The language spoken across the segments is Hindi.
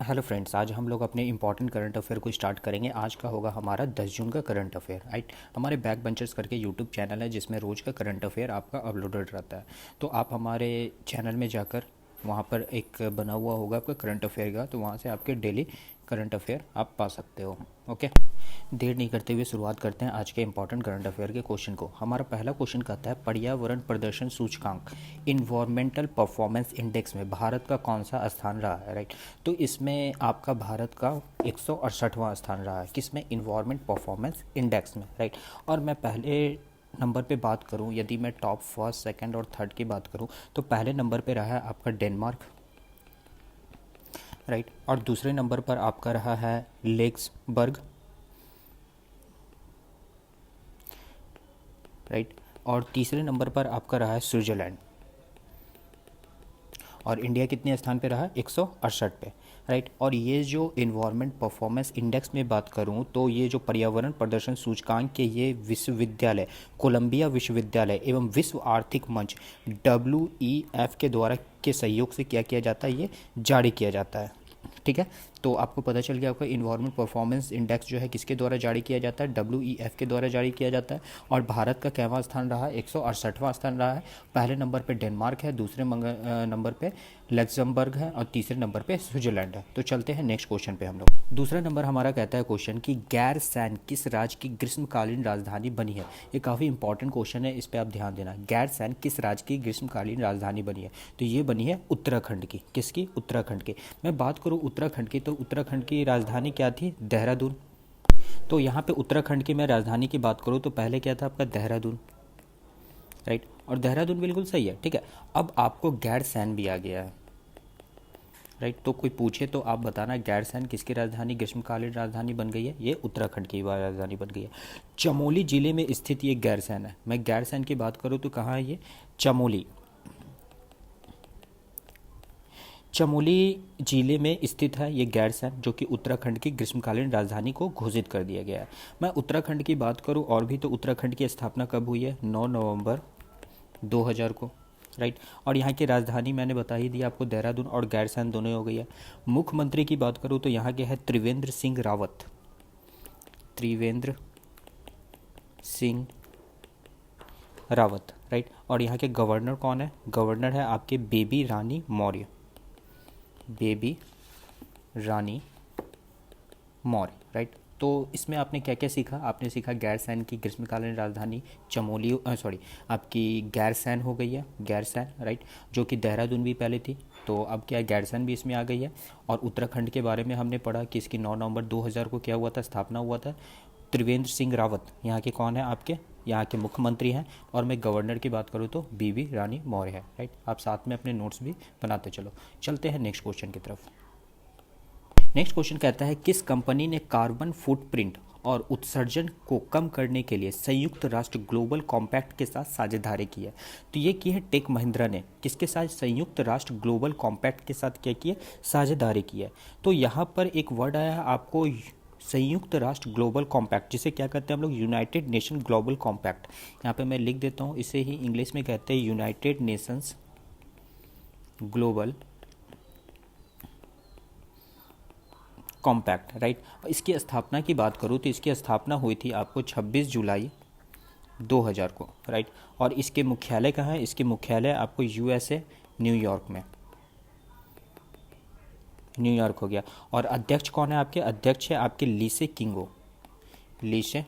हेलो फ्रेंड्स, आज हम लोग अपने इंपॉर्टेंट करंट अफेयर को स्टार्ट करेंगे। आज का होगा हमारा 10 जून का करंट अफेयर, राइट। हमारे बैक बेंचर्स करके यूट्यूब चैनल है जिसमें रोज़ का करंट अफेयर आपका अपलोडेड रहता है। तो आप हमारे चैनल में जाकर वहाँ पर एक बना हुआ होगा आपका करंट अफेयर का, तो वहाँ से आपके डेली करंट अफेयर आप पा सकते हो। ओके, देर नहीं करते हुए शुरुआत करते हैं आज के इंपॉर्टेंट करंट अफेयर के क्वेश्चन को। हमारा पहला क्वेश्चन कहता है, पर्यावरण प्रदर्शन सूचकांक इन्वायरमेंटल परफॉर्मेंस इंडेक्स में भारत का कौन सा स्थान रहा है, राइट। तो इसमें आपका भारत का 168वां स्थान रहा है, किसमें? इन्वायरमेंट परफॉर्मेंस इंडेक्स में, राइट। और मैं पहले नंबर पे बात करूं, यदि मैं टॉप फर्स्ट सेकंड और थर्ड की बात करूं, तो पहले नंबर पे रहा है आपका डेनमार्क, राइट। और दूसरे नंबर पर आपका रहा है लेक्सबर्ग, राइट। और तीसरे नंबर पर आपका रहा है स्विट्ज़रलैंड। और इंडिया कितने स्थान पे रहा? 168 पे, राइट। और ये जो इन्वायरमेंट परफॉर्मेंस इंडेक्स में बात करूँ, तो ये जो पर्यावरण प्रदर्शन सूचकांक के ये विश्वविद्यालय, कोलंबिया विश्वविद्यालय एवं विश्व आर्थिक मंच WEF के द्वारा के सहयोग से क्या किया जाता है, ये जारी किया जाता है, ठीक है। तो आपको पता चल गया, आपका इन्वायरमेंट परफॉर्मेंस इंडेक्स जो है किसके द्वारा जारी किया जाता है? WEF के द्वारा जारी किया जाता है। और भारत का कैवां स्थान रहा? 168वां स्थान रहा है। पहले नंबर पे डेनमार्क है, दूसरे नंबर पे लग्जमबर्ग है और तीसरे नंबर पे स्विट्जरलैंड है। तो चलते हैं नेक्स्ट क्वेश्चन पे हम लोग। दूसरा नंबर हमारा कहता है क्वेश्चन कि गैरसैंण किस राज्य की ग्रीष्मकालीन राजधानी बनी है। ये काफ़ी इंपॉर्टेंट क्वेश्चन है, इस पर आप ध्यान देना। गैरसैंण किस राज्य की ग्रीष्मकालीन राजधानी बनी है? तो ये बनी है उत्तराखंड की। किसकी? उत्तराखंड की। मैं बात करूँ उत्तराखंड की, तो उत्तराखंड की राजधानी क्या थी? देहरादून। तो यहाँ पे उत्तराखंड की मैं राजधानी की बात करूँ तो पहले क्या था आपका? देहरादून, राइट। और देहरादून बिल्कुल सही है, ठीक है। अब आपको गैरसैंण भी आ गया है, राइट। तो कोई पूछे तो आप बताना गैरसैंण किसकी राजधानी, ग्रीष्मकालीन राजधानी बन गई है? ये उत्तराखंड की राजधानी बन गई है। चमोली जिले में स्थित ये गैरसैंण है। मैं गैरसैंण की बात करूँ तो कहाँ है ये? चमोली। चमोली जिले में स्थित है ये गैरसैंण, जो कि उत्तराखंड की ग्रीष्मकालीन राजधानी को घोषित कर दिया गया है। मैं उत्तराखंड की बात करूं और भी, तो उत्तराखंड की स्थापना कब हुई है? 9 नवंबर 2000 को, राइट। और यहाँ की राजधानी मैंने बता ही दी आपको, देहरादून और गैरसैंण दोनों हो गई है। मुख्यमंत्री की बात करूँ तो यहाँ के है त्रिवेंद्र सिंह रावत। त्रिवेंद्र सिंह रावत, राइट। और यहाँ के गवर्नर कौन है? गवर्नर है आपके बेबी रानी मौर्य। बेबी रानी मौर्य, राइट। तो इसमें आपने क्या क्या सीखा? आपने सीखा गैरसैंण की ग्रीष्मकालीन राजधानी चमोली, सॉरी, आपकी गैरसैंण हो गई है, गैरसैंण, राइट। जो कि देहरादून भी पहले थी, तो अब क्या गैरसैंण भी इसमें आ गई है। और उत्तराखंड के बारे में हमने पढ़ा कि इसकी 9 नवंबर 2000 को क्या हुआ था? स्थापना हुआ था। त्रिवेंद्र सिंह रावत यहाँ के कौन है? आपके यहाँ के मुख्यमंत्री हैं। और मैं गवर्नर की बात करूँ तो बीबी रानी मौर्य है, राइट। आप साथ में अपने नोट्स भी बनाते चलो। चलते हैं नेक्स्ट क्वेश्चन की तरफ। नेक्स्ट क्वेश्चन कहता है, किस कंपनी ने कार्बन फुटप्रिंट और उत्सर्जन को कम करने के लिए संयुक्त राष्ट्र ग्लोबल कॉम्पैक्ट के साथ साझेदारी की है? तो ये की है टेक महिंद्रा ने। किसके साथ? संयुक्त राष्ट्र ग्लोबल कॉम्पैक्ट के साथ क्या की है? साझेदारी की है। तो यहाँ पर एक वर्ड आया है आपको, संयुक्त राष्ट्र ग्लोबल कॉम्पैक्ट, जिसे क्या कहते हैं हम लोग? United nation global compact. यहाँ पे मैं लिख देता हूँ, इसे ही इंग्लिश में कहते हैं United Nations global compact, right. इसकी स्थापना की बात करूँ तो इसकी स्थापना हुई थी आपको 26 जुलाई 2000 को, राइट। और इसके मुख्यालय कहाँ है? इसके मुख्यालय आपको USA न्यूयॉर्क में, न्यूयॉर्क हो गया। और अध्यक्ष कौन है आपके? अध्यक्ष है आपके लीसे किंगो, लीसे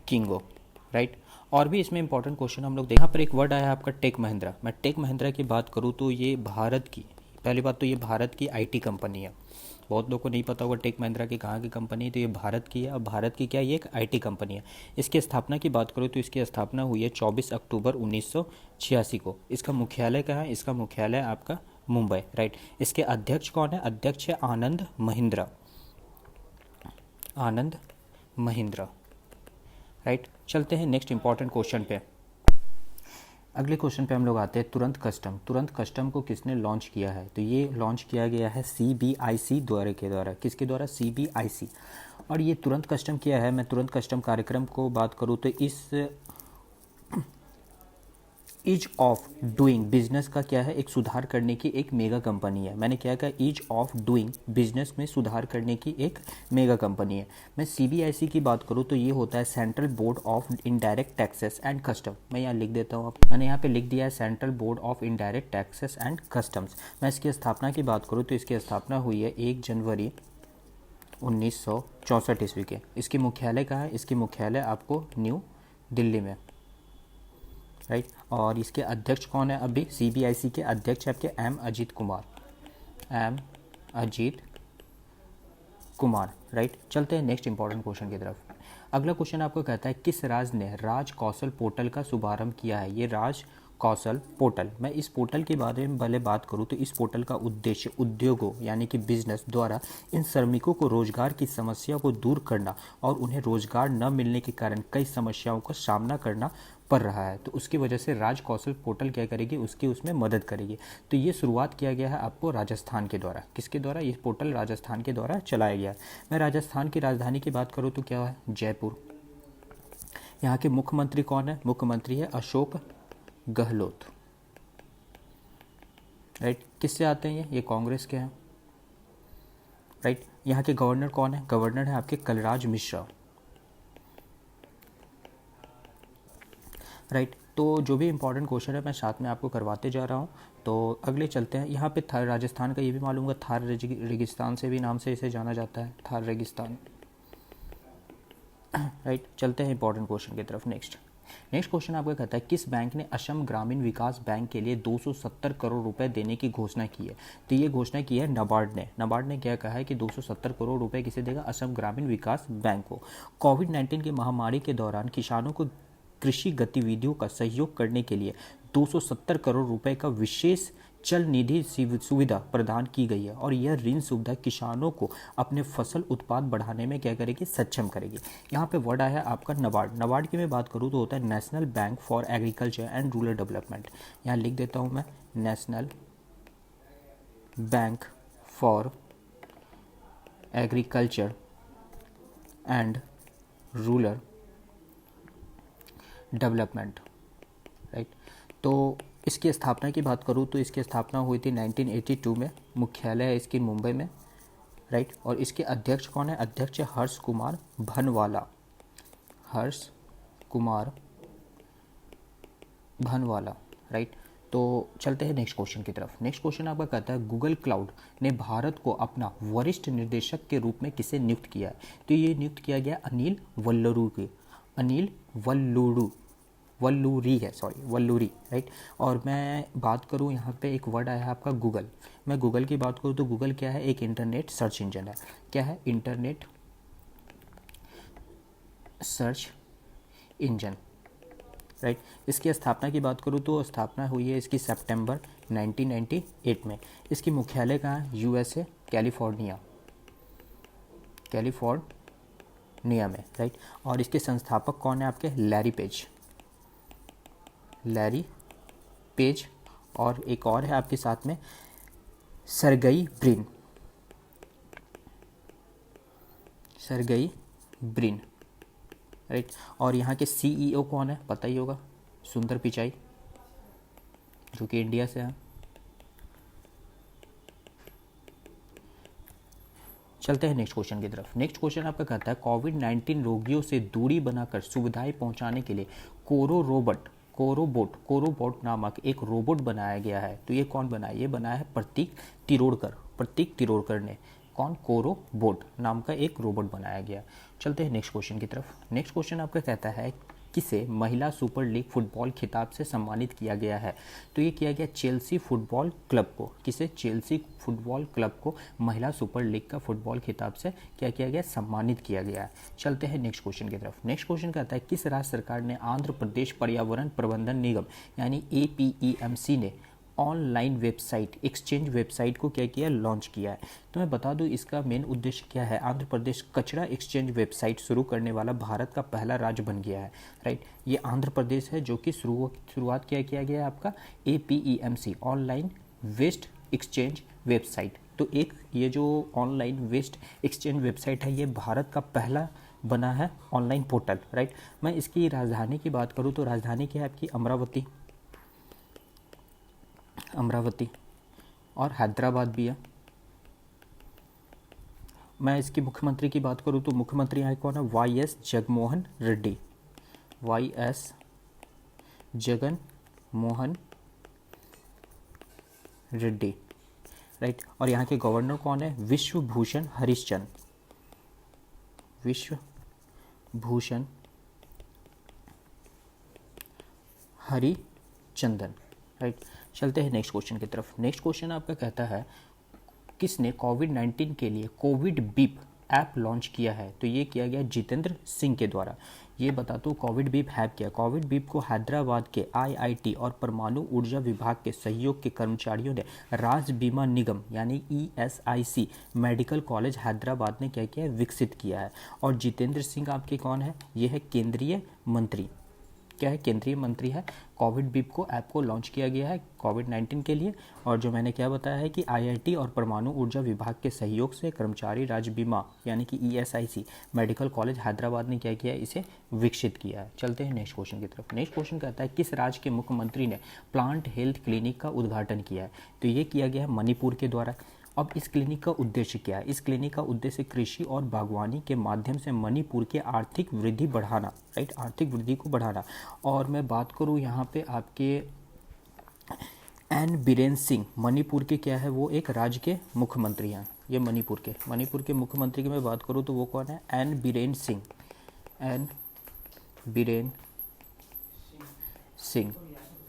किंगो, राइट। और भी इसमें इंपॉर्टेंट क्वेश्चन हम लोग देखें। यहाँ पर एक वर्ड आया है आपका टेक महिंद्रा। मैं टेक महिंद्रा की बात करूँ तो ये भारत की, पहली बात तो ये भारत की IT कंपनी है। बहुत लोगों को नहीं पता होगा टेक महिंद्रा की कहाँ की कंपनी है, तो ये भारत की है। और भारत की क्या, ये एक IT कंपनी है। इसकी स्थापना की बात करूँ तो इसकी स्थापना हुई है 24 अक्टूबर 1986 को। इसका मुख्यालय कहाँ है? इसका मुख्यालय आपका मुंबई, राइट। इसके अध्यक्ष कौन है? अध्यक्ष है आनंद महिंद्रा, आनंद महिंद्रा, राइट। चलते हैं नेक्स्ट इंपॉर्टेंट क्वेश्चन पे। अगले क्वेश्चन पे हम लोग आते हैं, तुरंत कस्टम। तुरंत कस्टम को किसने लॉन्च किया है? तो ये लॉन्च किया गया है CBIC द्वारा। किसके द्वारा? CBIC। और ये तुरंत कस्टम किया है, मैं तुरंत कस्टम कार्यक्रम को बात करूँ तो इस ईज ऑफ डूइंग बिजनेस का क्या है, एक सुधार करने की एक मेगा कंपनी है। मैंने क्या कहा, ईज ऑफ डूइंग बिजनेस में सुधार करने की एक मेगा कंपनी है। मैं सीबीआईसी की बात करूँ तो ये होता है central board of indirect taxes and custom. मैं यहाँ लिख देता हूँ, मैंने यहाँ पे लिख दिया है central board of indirect taxes and customs. मैं इसकी स्थापना की बात करूँ तो इसकी स्थापना हुई है 1 जनवरी 1964 ईस्वी के। इसकी मुख्यालय कहाँ है, इसकी मुख्यालय आपको न्यू दिल्ली में, राइट। और इसके अध्यक्ष कौन है, अभी सीबीआईसी के अध्यक्ष है आपके M Ajit Kumar, M Ajit Kumar, right. चलते हैं नेक्स्ट इंपॉर्टेंट क्वेश्चन की तरफ। अगला क्वेश्चन आपको कहता है किस राज्य ने राज कौशल पोर्टल का शुभारंभ किया है। ये राज कौशल पोर्टल, मैं इस पोर्टल के बारे में पहले बात करूं तो इस पोर्टल का उद्देश्य उद्योगों यानी कि बिजनेस द्वारा इन श्रमिकों को रोजगार की समस्या को दूर करना और उन्हें रोजगार न मिलने के कारण कई समस्याओं का सामना करना पड़ रहा है, तो उसकी वजह से राज कौशल पोर्टल क्या करेगी, उसकी उसमें मदद करेगी। तो ये शुरुआत किया गया है आपको राजस्थान के द्वारा। किसके द्वारा, ये पोर्टल राजस्थान के द्वारा चलाया गया है। मैं राजस्थान की राजधानी की बात करूँ तो क्या है, जयपुर। यहाँ के मुख्यमंत्री कौन है, मुख्यमंत्री है अशोक गहलोत, राइट। किससे आते हैं ये कांग्रेस के हैं, राइट। यहाँ के गवर्नर कौन है, गवर्नर है आपके कलराज मिश्रा, राइट। तो जो भी इंपॉर्टेंट क्वेश्चन है मैं साथ में आपको करवाते जा रहा हूँ। तो अगले चलते हैं, यहाँ पे थार राजस्थान का ये भी मालूम है, थार रेगिस्तान से भी नाम से इसे जाना जाता है, थार रेगिस्तान, राइट। चलते हैं इंपॉर्टेंट क्वेश्चन की तरफ। नेक्स्ट क्वेश्चन आपको कहता है किस बैंक ने असम ग्रामीण विकास बैंक के लिए 270 करोड़ रुपए देने की घोषणा की है। तो ये घोषणा की है नबार्ड ने। नबार्ड ने क्या कहा है कि 270 करोड़ रुपए किसे देगा, असम ग्रामीण विकास बैंक को। कोविड-19 की महामारी के दौरान किसानों को कृषि गतिविधियों का सहयोग करने के लिए 270 करोड़ रुपए का विशेष चल निधि सुविधा प्रदान की गई है और यह ऋण सुविधा किसानों को अपने फसल उत्पाद बढ़ाने में क्या करेगी, सक्षम करेगी। यहाँ पे वर्ड आया है आपका नबार्ड। नबार्ड की मैं बात करूँ तो होता है national bank for agriculture and rural development. यहाँ लिख देता हूँ मैं, national bank for agriculture and rural development, right. तो इसकी स्थापना की बात करूँ तो इसकी स्थापना हुई थी 1982 में। मुख्यालय है इसकी मुंबई में, राइट। और इसके अध्यक्ष कौन है, अध्यक्ष है हर्ष कुमार भनवाला, हर्ष कुमार भनवाला, राइट। तो चलते हैं नेक्स्ट क्वेश्चन की तरफ। नेक्स्ट क्वेश्चन आपका कहता है गूगल क्लाउड ने भारत को अपना वरिष्ठ निर्देशक के रूप में किसे नियुक्त किया है। तो ये नियुक्त किया गया अनिल वल्लूरू के, अनिल वल्लूरी है, सॉरी वल्लूरी, राइट। और मैं बात करूँ यहाँ पे एक वर्ड आया है आपका गूगल। मैं गूगल की बात करूँ तो गूगल क्या है, एक इंटरनेट सर्च इंजन है। क्या है, इंटरनेट सर्च इंजन, राइट। इसकी स्थापना की बात करूँ तो स्थापना हुई है इसकी सितंबर 1998 में। इसकी मुख्यालय कहाँ है, यूएसए कैलिफोर्निया में, राइट। और इसके संस्थापक कौन है आपके, लैरी पेज। और एक और है आपके साथ में सरगई ब्रिन, राइट। और यहाँ के सीईओ कौन है, पता ही होगा, सुंदर पिचाई, जो कि इंडिया से है। चलते हैं नेक्स्ट क्वेश्चन की तरफ। नेक्स्ट क्वेश्चन आपका कहता है कोविड-19 रोगियों से दूरी बनाकर सुविधाएं पहुंचाने के लिए कोरोबोट नामक एक रोबोट बनाया गया है। तो ये कौन बनाया, ये बनाया है प्रतीक तिरोड़कर ने। कौन, कोरोबोट नाम का एक रोबोट बनाया गया। चलते हैं नेक्स्ट क्वेश्चन की तरफ। नेक्स्ट क्वेश्चन आपका कहता है किसे महिला सुपर लीग फुटबॉल खिताब से सम्मानित किया गया है। तो ये किया गया चेल्सी फुटबॉल क्लब को। किसे, चेल्सी फुटबॉल क्लब को महिला सुपर लीग का फुटबॉल खिताब से क्या किया गया, सम्मानित किया गया है। चलते हैं नेक्स्ट क्वेश्चन की तरफ। नेक्स्ट क्वेश्चन कहता है किस राज्य सरकार ने आंध्र प्रदेश पर्यावरण प्रबंधन निगम यानी APEMC ने ऑनलाइन वेबसाइट एक्सचेंज वेबसाइट को क्या किया, लॉन्च किया है। तो मैं बता दूं इसका मेन उद्देश्य क्या है। आंध्र प्रदेश कचरा एक्सचेंज वेबसाइट शुरू करने वाला भारत का पहला राज्य बन गया है, राइट। ये आंध्र प्रदेश है जो कि शुरुआत क्या किया गया है आपका APEMC online waste exchange website. तो एक ये जो ऑनलाइन वेस्ट एक्सचेंज वेबसाइट है ये भारत का पहला बना है ऑनलाइन पोर्टल, राइट। मैं इसकी राजधानी की बात करूँ तो राजधानी क्या है आपकी, अमरावती, अमरावती, और हैदराबाद भी है। मैं इसकी मुख्यमंत्री की बात करूँ तो मुख्यमंत्री यहाँ कौन है, Y S Jaganmohan Reddy, Y S Jagan Mohan Reddy, right. और यहाँ के गवर्नर कौन है, विश्वभूषण हरिश्चंद्र, विश्वभूषण हरिचंदन, राइट। चलते हैं नेक्स्ट क्वेश्चन की तरफ। नेक्स्ट क्वेश्चन आपका कहता है किसने कोविड-19 के लिए कोविड बीप ऐप लॉन्च किया है, तो ये किया गया जितेंद्र सिंह के द्वारा। ये बता दो कोविड बीप ऐप क्या है। कोविड बीप को हैदराबाद के आईआईटी और परमाणु ऊर्जा विभाग के सहयोग के कर्मचारियों ने राज्य बीमा निगम यानी ईएसआईसी मेडिकल कॉलेज हैदराबाद ने क्या किया है, विकसित किया है। और जितेंद्र सिंह आपके कौन है, ये है केंद्रीय मंत्री, क्या है, केंद्रीय मंत्री है। कोविड बीप को ऐप को लॉन्च किया गया है कोविड-19 के लिए। और जो मैंने क्या बताया है कि आईआईटी और परमाणु ऊर्जा विभाग के सहयोग से कर्मचारी राज्य बीमा यानी कि ईएसआईसी मेडिकल कॉलेज हैदराबाद ने क्या किया है, इसे विकसित किया है। चलते हैं नेक्स्ट क्वेश्चन की तरफ। नेक्स्ट क्वेश्चन कहता है किस राज्य के मुख्यमंत्री ने प्लांट हेल्थ क्लिनिक का उद्घाटन किया है, तो ये किया गया है मणिपुर के द्वारा। अब इस क्लिनिक का उद्देश्य क्या है, इस क्लिनिक का उद्देश्य कृषि और बागवानी के माध्यम से मणिपुर के आर्थिक वृद्धि बढ़ाना, राइट, आर्थिक वृद्धि को बढ़ाना। और मैं बात करूँ यहाँ पे आपके एन बीरेन सिंह, मणिपुर के क्या है, वो एक राज्य के मुख्यमंत्री हैं। ये मणिपुर के मुख्यमंत्री की मैं बात करूँ तो वो कौन है, एन बीरेन सिंह, एन बीरेन सिंह,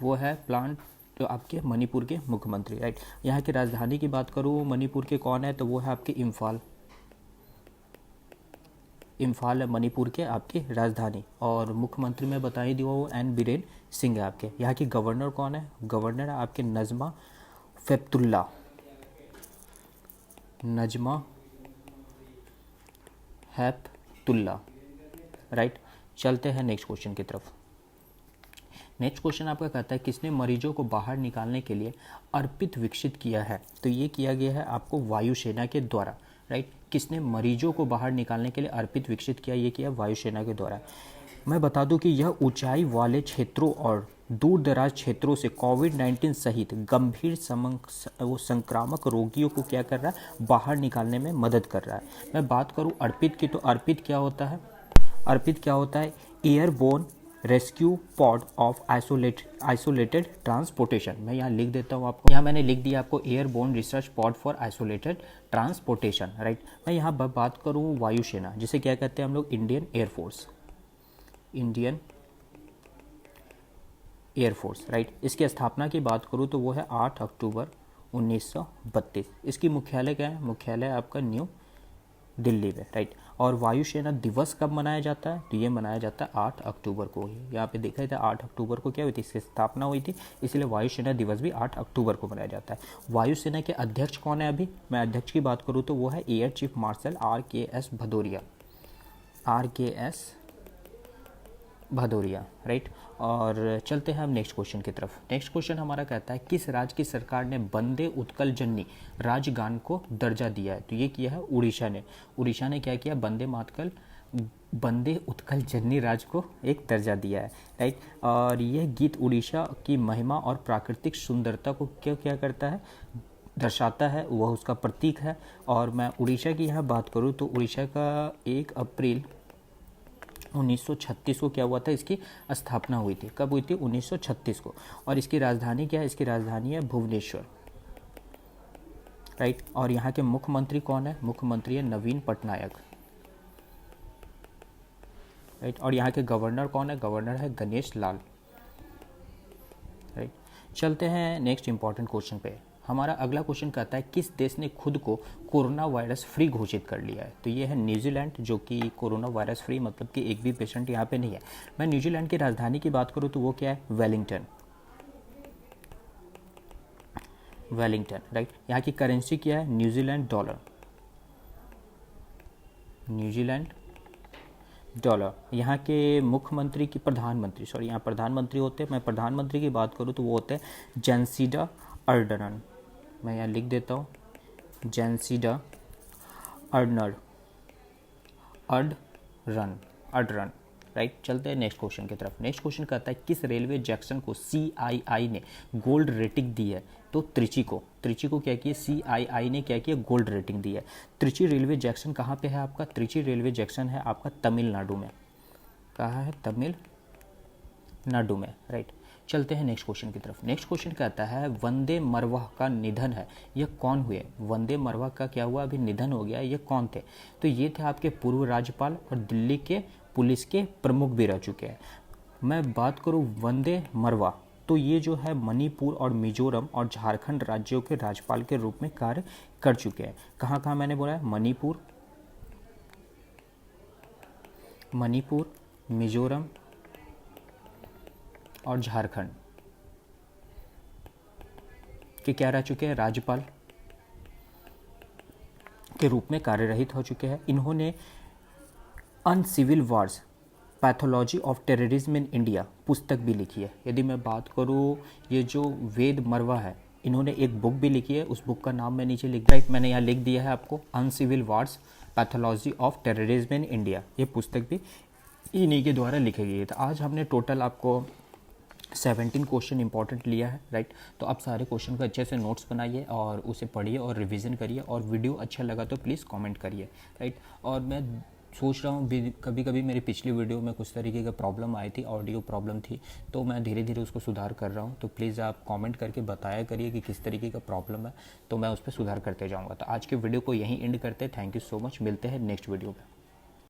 वो है प्लांट तो आपके मणिपुर के मुख्यमंत्री, राइट। यहाँ की राजधानी की बात करूँ मणिपुर के कौन है, तो वो है आपके इम्फाल, इम्फाल है मणिपुर के आपकी राजधानी। और मुख्यमंत्री में बता ही दिया वो एन बीरेन सिंह है आपके। यहाँ की गवर्नर कौन है, गवर्नर है आपके नजमा हेपतुल्ला, नजमा हेपतुल्ला, राइट। चलते हैं नेक्स्ट क्वेश्चन की तरफ। नेक्स्ट क्वेश्चन आपका कहता है किसने मरीजों को बाहर निकालने के लिए अर्पित विकसित किया है, तो ये किया गया है आपको वायुसेना के द्वारा, राइट। किसने मरीजों को बाहर निकालने के लिए अर्पित विकसित किया, ये किया वायुसेना के द्वारा। मैं बता दूं कि यह ऊंचाई वाले क्षेत्रों और दूर दराज क्षेत्रों से कोविड-19 सहित गंभीर संक्रामक रोगियों को क्या कर रहा है, बाहर निकालने में मदद कर रहा है। मैं बात करूं अर्पित की, तो अर्पित क्या होता है, अर्पित क्या होता है, airborne rescue pod of isolated transportation. मैं यहाँ लिख देता हूँ आपको, यहाँ मैंने लिख दिया आपको airborne research pod for isolated transportation, right. मैं यहाँ बात करूँ वायुसेना, जिसे क्या कहते हैं हम लोग, Indian air force, Indian air force, right. इसकी स्थापना की बात करूँ तो वो है 8 अक्टूबर 1932। इसकी मुख्यालय क्या है, मुख्यालय आपका न्यू दिल्ली में, राइट। और वायुसेना दिवस कब मनाया जाता है, तो ये मनाया जाता है 8 अक्टूबर को ही। यहाँ पे देखा था 8 अक्टूबर को क्या हुई थी, इसकी स्थापना हुई थी, इसलिए वायुसेना दिवस भी 8 अक्टूबर को मनाया जाता है। वायुसेना के अध्यक्ष कौन है, अभी मैं अध्यक्ष की बात करूँ तो वो है air chief marshal RKS Bhadauria, RKS Bhadauria, right. और चलते हैं हम नेक्स्ट क्वेश्चन की तरफ। नेक्स्ट क्वेश्चन हमारा कहता है किस राज्य की सरकार ने वंदे उत्कल जननी राजगान को दर्जा दिया है, तो ये किया है उड़ीसा ने। उड़ीसा ने क्या किया, वंदे उत्कल जननी राज को एक दर्जा दिया है, राइट। और यह गीत उड़ीसा की महिमा और प्राकृतिक सुंदरता को क्या करता है, दर्शाता है, वह उसका प्रतीक है। और मैं उड़ीसा की यहाँ बात करूँ तो उड़ीसा का 1 अप्रैल 1936 को क्या हुआ था, इसकी स्थापना हुई थी। कब हुई थी, 1936 को। और इसकी राजधानी क्या है, इसकी राजधानी है भुवनेश्वर, राइट। और यहाँ के मुख्यमंत्री कौन है, मुख्यमंत्री है नवीन पटनायक, राइट। और यहाँ के गवर्नर कौन है, गवर्नर है गणेश लाल, राइट। चलते हैं नेक्स्ट इंपॉर्टेंट क्वेश्चन पे। हमारा अगला क्वेश्चन कहता है किस देश ने खुद को कोरोना वायरस फ्री घोषित कर लिया है, तो ये है न्यूजीलैंड, जो कि कोरोना वायरस फ्री मतलब कि एक भी पेशेंट यहाँ पे नहीं है। मैं न्यूजीलैंड की राजधानी की बात करूँ तो वो क्या है, वेलिंगटन, वेलिंगटन, राइट। यहाँ की करेंसी क्या है, न्यूजीलैंड डॉलर, न्यूजीलैंड डॉलर। यहाँ के मुख्यमंत्री की प्रधानमंत्री, सॉरी यहाँ प्रधानमंत्री होते हैं, मैं प्रधानमंत्री की बात करूँ तो वो होते हैं जेसिंडा अर्डर्न। मैं यहाँ लिख देता हूँ जेसिंडा अर्डर्न, राइट। चलते हैं नेक्स्ट क्वेश्चन की तरफ। नेक्स्ट क्वेश्चन कहता है किस रेलवे जंक्शन को CII ने गोल्ड रेटिंग दी है? तो त्रिची को क्या किया CII ने क्या किया गोल्ड रेटिंग दी है। त्रिची रेलवे जंक्शन कहाँ पे है आपका? त्रिची रेलवे जंक्शन है आपका तमिलनाडु में। कहाँ है? तमिलनाडु में, राइट। चलते हैं नेक्स्ट क्वेश्चन की तरफ। नेक्स्ट क्वेश्चन कहता है वंदे मातरम का निधन है, यह कौन हुए? वंदे मातरम का क्या हुआ? अभी निधन हो गया। ये कौन थे? तो ये थे आपके पूर्व राज्यपाल और दिल्ली के पुलिस के प्रमुख भी रह चुके हैं। मैं बात करूँ वंदे मातरम, तो ये जो है मणिपुर और मिजोरम और झारखंड राज्यों के राज्यपाल के रूप में कार्य कर चुके हैं। कहाँ कहाँ मैंने बोला है? मणिपुर, मिजोरम और झारखंड के क्या रह चुके हैं? राज्यपाल के रूप में कार्यरत हो चुके हैं। इन्होंने uncivil wars pathology of terrorism in India पुस्तक भी लिखी है। यदि मैं बात करूँ ये जो वेद मरवा है, इन्होंने एक बुक भी लिखी है, उस बुक का नाम मैं नीचे लिख राइट मैंने यहाँ लिख दिया है आपको, uncivil wars pathology of terrorism in India. ये पुस्तक भी इन्हीं के द्वारा लिखी गई है। तो आज हमने टोटल आपको 17 क्वेश्चन इंपॉर्टेंट लिया है, राइट। तो आप सारे क्वेश्चन का अच्छे से नोट्स बनाइए और उसे पढ़िए और रिवीजन करिए, और वीडियो अच्छा लगा तो प्लीज़ कमेंट करिए, राइट। और मैं सोच रहा हूँ कभी कभी मेरी पिछली वीडियो में कुछ तरीके का प्रॉब्लम आई थी, ऑडियो प्रॉब्लम थी, तो मैं धीरे धीरे उसको सुधार कर रहा हूँ। तो प्लीज़ आप कमेंट करके बताया करिए कि किस तरीके का प्रॉब्लम है, तो मैं उस पर सुधार करते जाऊँगा। तो आज के वीडियो को यहीं एंड करते हैं। थैंक यू सो मच, मिलते हैं नेक्स्ट वीडियो में।